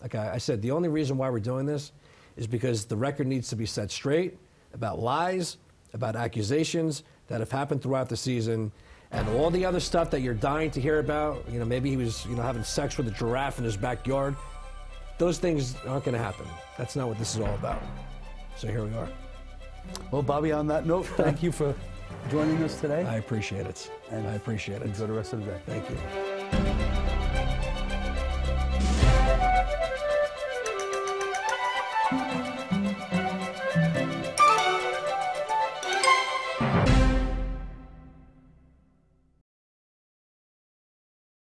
Okay, I said the only reason why we're doing this is because the record needs to be set straight about lies, about accusations that have happened throughout the season, and all the other stuff that you're dying to hear about. Maybe he was having sex with a giraffe in his backyard. Those things aren't going to happen. That's not what this is all about. So here we are. Well, Bobby, on that note, thank you for joining us today. I appreciate it. And I appreciate it. Enjoy the rest of the day. Thank you.